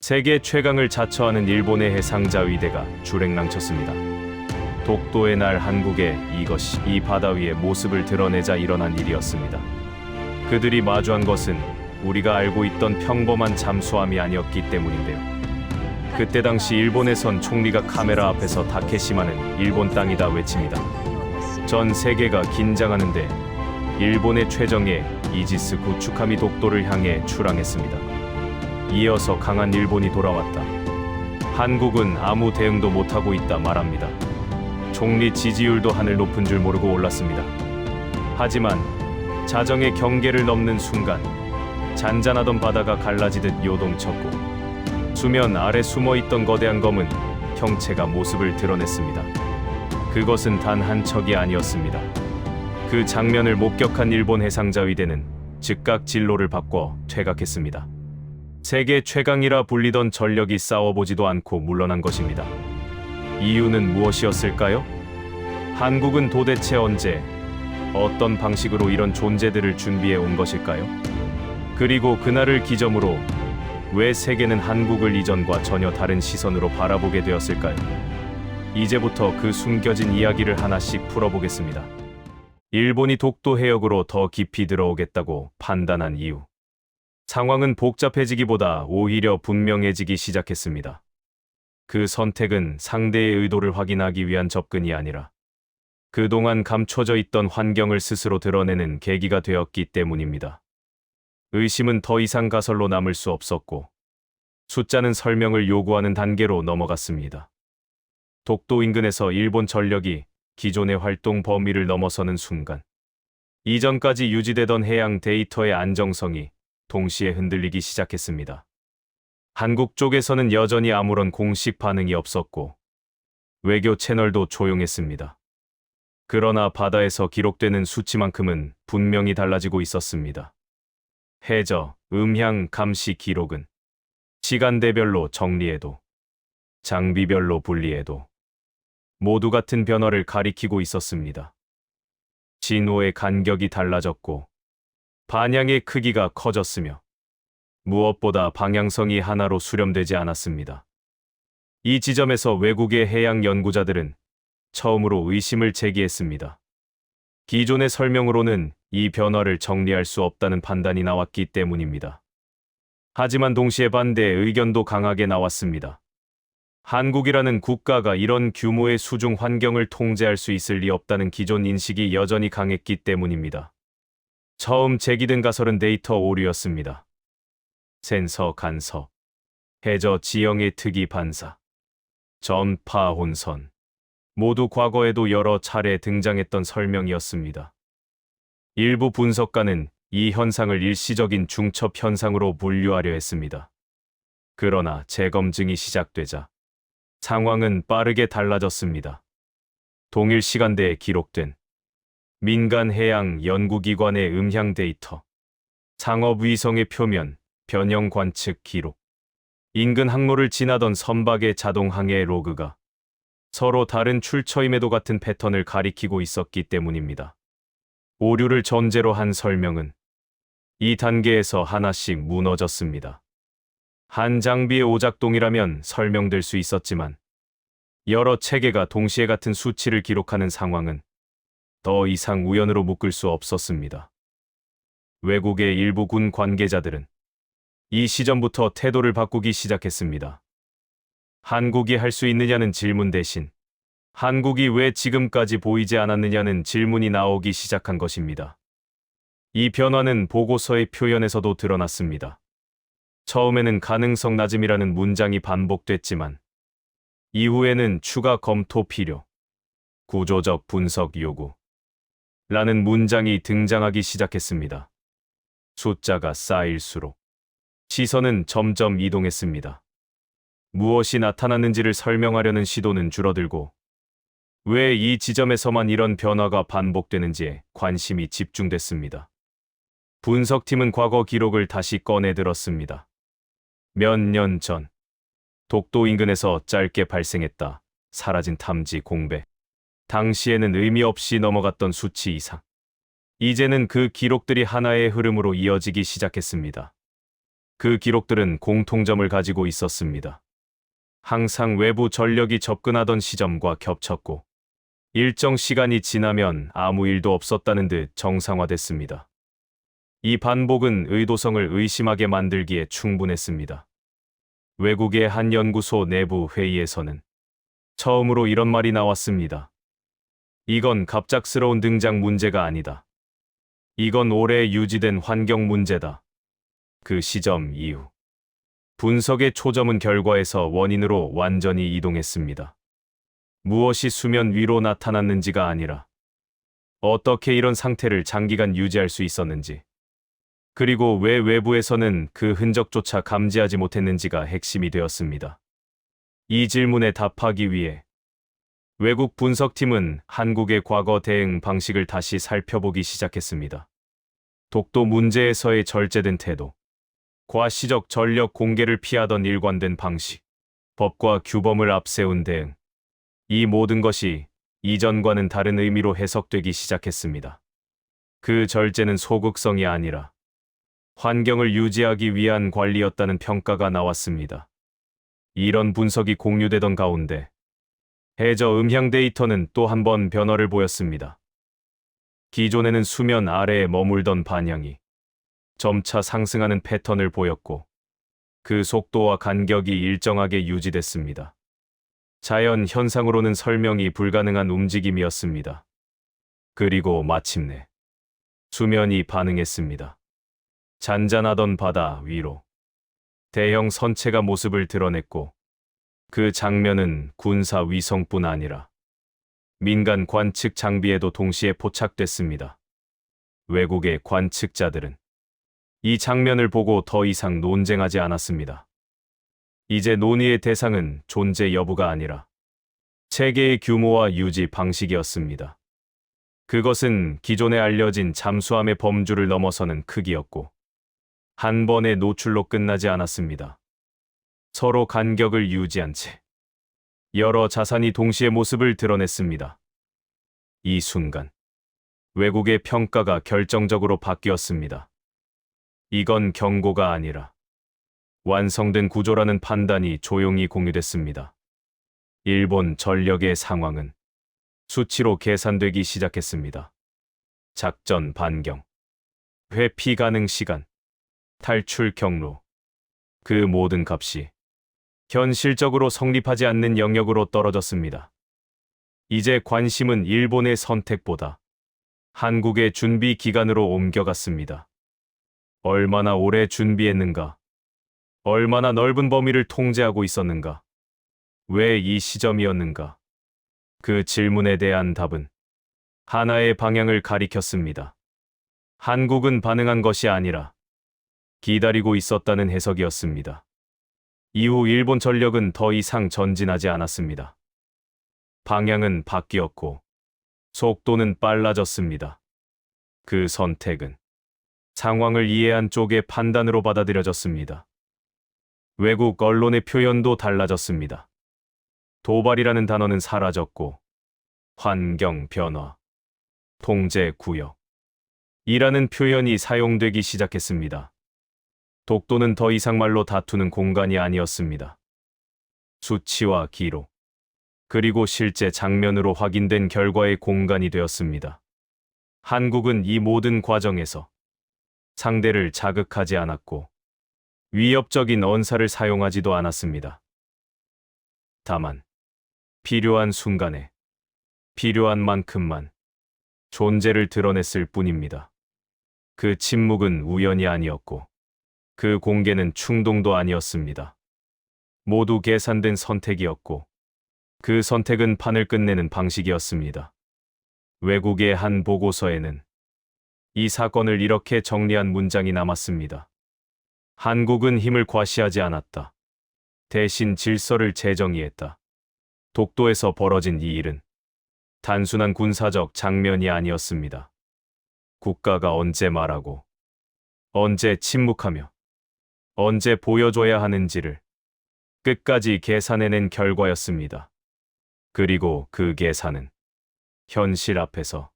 세계 최강을 자처하는 일본의 해상자 위대가 주랭랑쳤습니다. 독도의 날 한국에 이것이 이 바다 위의 모습을 드러내자 일어난 일이었습니다. 그들이 마주한 것은 우리가 알고 있던 평범한 잠수함이 아니었기 때문인데요. 그때 당시 일본에선 총리가 카메라 앞에서 다케시마는 일본 땅이다 외칩니다. 전 세계가 긴장하는데 일본의 최정예 이지스 구축함이 독도를 향해 출항했습니다. 이어서 강한 일본이 돌아왔다. 한국은 아무 대응도 못하고 있다 말합니다. 총리 지지율도 하늘 높은 줄 모르고 올랐습니다. 하지만 자정의 경계를 넘는 순간 잔잔하던 바다가 갈라지듯 요동쳤고 수면 아래 숨어있던 거대한 검은 형체가 모습을 드러냈습니다. 그것은 단 한 척이 아니었습니다. 그 장면을 목격한 일본 해상자 위대는 즉각 진로를 바꿔 퇴각했습니다. 세계 최강이라 불리던 전력이 싸워보지도 않고 물러난 것입니다. 이유는 무엇이었을까요? 한국은 도대체 언제, 어떤 방식으로 이런 존재들을 준비해 온 것일까요? 그리고 그날을 기점으로 왜 세계는 한국을 이전과 전혀 다른 시선으로 바라보게 되었을까요? 이제부터 그 숨겨진 이야기를 하나씩 풀어보겠습니다. 일본이 독도 해역으로 더 깊이 들어오겠다고 판단한 이유. 상황은 복잡해지기보다 오히려 분명해지기 시작했습니다. 그 선택은 상대의 의도를 확인하기 위한 접근이 아니라 그동안 감춰져 있던 환경을 스스로 드러내는 계기가 되었기 때문입니다. 의심은 더 이상 가설로 남을 수 없었고 숫자는 설명을 요구하는 단계로 넘어갔습니다. 독도 인근에서 일본 전력이 기존의 활동 범위를 넘어서는 순간 이전까지 유지되던 해양 데이터의 안정성이 동시에 흔들리기 시작했습니다. 한국 쪽에서는 여전히 아무런 공식 반응이 없었고 외교 채널도 조용했습니다. 그러나 바다에서 기록되는 수치만큼은 분명히 달라지고 있었습니다. 해저, 음향 감시 기록은 시간대별로 정리해도 장비별로 분리해도 모두 같은 변화를 가리키고 있었습니다. 진호의 간격이 달라졌고 반향의 크기가 커졌으며 무엇보다 방향성이 하나로 수렴되지 않았습니다. 이 지점에서 외국의 해양 연구자들은 처음으로 의심을 제기했습니다. 기존의 설명으로는 이 변화를 정리할 수 없다는 판단이 나왔기 때문입니다. 하지만 동시에 반대의 의견도 강하게 나왔습니다. 한국이라는 국가가 이런 규모의 수중 환경을 통제할 수 있을 리 없다는 기존 인식이 여전히 강했기 때문입니다. 처음 제기된 가설은 데이터 오류였습니다. 센서 간섭, 해저 지형의 특이 반사, 전파 혼선, 모두 과거에도 여러 차례 등장했던 설명이었습니다. 일부 분석가는 이 현상을 일시적인 중첩 현상으로 분류하려 했습니다. 그러나 재검증이 시작되자 상황은 빠르게 달라졌습니다. 동일 시간대에 기록된 민간 해양 연구기관의 음향 데이터, 상업위성의 표면, 변형 관측 기록, 인근 항로를 지나던 선박의 자동 항해 로그가 서로 다른 출처임에도 같은 패턴을 가리키고 있었기 때문입니다. 오류를 전제로 한 설명은 이 단계에서 하나씩 무너졌습니다. 한 장비의 오작동이라면 설명될 수 있었지만 여러 체계가 동시에 같은 수치를 기록하는 상황은 더 이상 우연으로 묶을 수 없었습니다. 외국의 일부 군 관계자들은 이 시점부터 태도를 바꾸기 시작했습니다. 한국이 할 수 있느냐는 질문 대신 한국이 왜 지금까지 보이지 않았느냐는 질문이 나오기 시작한 것입니다. 이 변화는 보고서의 표현에서도 드러났습니다. 처음에는 가능성 낮음이라는 문장이 반복됐지만 이후에는 추가 검토 필요, 구조적 분석 요구 라는 문장이 등장하기 시작했습니다. 숫자가 쌓일수록 시선은 점점 이동했습니다. 무엇이 나타났는지를 설명하려는 시도는 줄어들고 왜 이 지점에서만 이런 변화가 반복되는지에 관심이 집중됐습니다. 분석팀은 과거 기록을 다시 꺼내 들었습니다. 몇 년 전, 독도 인근에서 짧게 발생했다. 사라진 탐지 공배. 당시에는 의미 없이 넘어갔던 수치 이상. 이제는 그 기록들이 하나의 흐름으로 이어지기 시작했습니다. 그 기록들은 공통점을 가지고 있었습니다. 항상 외부 전력이 접근하던 시점과 겹쳤고, 일정 시간이 지나면 아무 일도 없었다는 듯 정상화됐습니다. 이 반복은 의도성을 의심하게 만들기에 충분했습니다. 외국의 한 연구소 내부 회의에서는 처음으로 이런 말이 나왔습니다. 이건 갑작스러운 등장 문제가 아니다. 이건 오래 유지된 환경 문제다. 그 시점 이후 분석의 초점은 결과에서 원인으로 완전히 이동했습니다. 무엇이 수면 위로 나타났는지가 아니라 어떻게 이런 상태를 장기간 유지할 수 있었는지, 그리고 왜 외부에서는 그 흔적조차 감지하지 못했는지가 핵심이 되었습니다. 이 질문에 답하기 위해 외국 분석팀은 한국의 과거 대응 방식을 다시 살펴보기 시작했습니다. 독도 문제에서의 절제된 태도, 과시적 전력 공개를 피하던 일관된 방식, 법과 규범을 앞세운 대응, 이 모든 것이 이전과는 다른 의미로 해석되기 시작했습니다. 그 절제는 소극성이 아니라 환경을 유지하기 위한 관리였다는 평가가 나왔습니다. 이런 분석이 공유되던 가운데 해저 음향 데이터는 또 한 번 변화를 보였습니다. 기존에는 수면 아래에 머물던 반향이 점차 상승하는 패턴을 보였고, 그 속도와 간격이 일정하게 유지됐습니다. 자연 현상으로는 설명이 불가능한 움직임이었습니다. 그리고 마침내 수면이 반응했습니다. 잔잔하던 바다 위로 대형 선체가 모습을 드러냈고, 그 장면은 군사 위성뿐 아니라 민간 관측 장비에도 동시에 포착됐습니다. 외국의 관측자들은 이 장면을 보고 더 이상 논쟁하지 않았습니다. 이제 논의의 대상은 존재 여부가 아니라 체계의 규모와 유지 방식이었습니다. 그것은 기존에 알려진 잠수함의 범주를 넘어서는 크기였고, 한 번의 노출로 끝나지 않았습니다. 서로 간격을 유지한 채 여러 자산이 동시에 모습을 드러냈습니다. 이 순간 외국의 평가가 결정적으로 바뀌었습니다. 이건 경고가 아니라 완성된 구조라는 판단이 조용히 공유됐습니다. 일본 전력의 상황은 수치로 계산되기 시작했습니다. 작전 반경, 회피 가능 시간, 탈출 경로, 그 모든 값이 현실적으로 성립하지 않는 영역으로 떨어졌습니다. 이제 관심은 일본의 선택보다 한국의 준비 기간으로 옮겨갔습니다. 얼마나 오래 준비했는가? 얼마나 넓은 범위를 통제하고 있었는가? 왜 이 시점이었는가? 그 질문에 대한 답은 하나의 방향을 가리켰습니다. 한국은 반응한 것이 아니라 기다리고 있었다는 해석이었습니다. 이후 일본 전력은 더 이상 전진하지 않았습니다. 방향은 바뀌었고 속도는 빨라졌습니다. 그 선택은 상황을 이해한 쪽의 판단으로 받아들여졌습니다. 외국 언론의 표현도 달라졌습니다. 도발이라는 단어는 사라졌고 환경 변화, 통제 구역 이라는 표현이 사용되기 시작했습니다. 독도는 더 이상 말로 다투는 공간이 아니었습니다. 수치와 기록, 그리고 실제 장면으로 확인된 결과의 공간이 되었습니다. 한국은 이 모든 과정에서 상대를 자극하지 않았고 위협적인 언사를 사용하지도 않았습니다. 다만 필요한 순간에 필요한 만큼만 존재를 드러냈을 뿐입니다. 그 침묵은 우연이 아니었고 그 공개는 충동도 아니었습니다. 모두 계산된 선택이었고 그 선택은 판을 끝내는 방식이었습니다. 외국의 한 보고서에는 이 사건을 이렇게 정리한 문장이 남았습니다. 한국은 힘을 과시하지 않았다. 대신 질서를 재정의했다. 독도에서 벌어진 이 일은 단순한 군사적 장면이 아니었습니다. 국가가 언제 말하고, 언제 침묵하며, 언제 보여줘야 하는지를 끝까지 계산해낸 결과였습니다. 그리고 그 계산은 현실 앞에서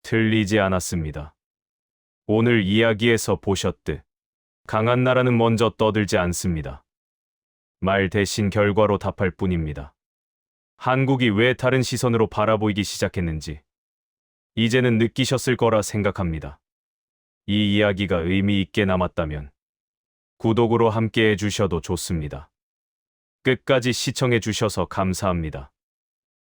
틀리지 않았습니다. 오늘 이야기에서 보셨듯 강한 나라는 먼저 떠들지 않습니다. 말 대신 결과로 답할 뿐입니다. 한국이 왜 다른 시선으로 바라보이기 시작했는지 이제는 느끼셨을 거라 생각합니다. 이 이야기가 의미 있게 남았다면 구독으로 함께 해주셔도 좋습니다. 끝까지 시청해 주셔서 감사합니다.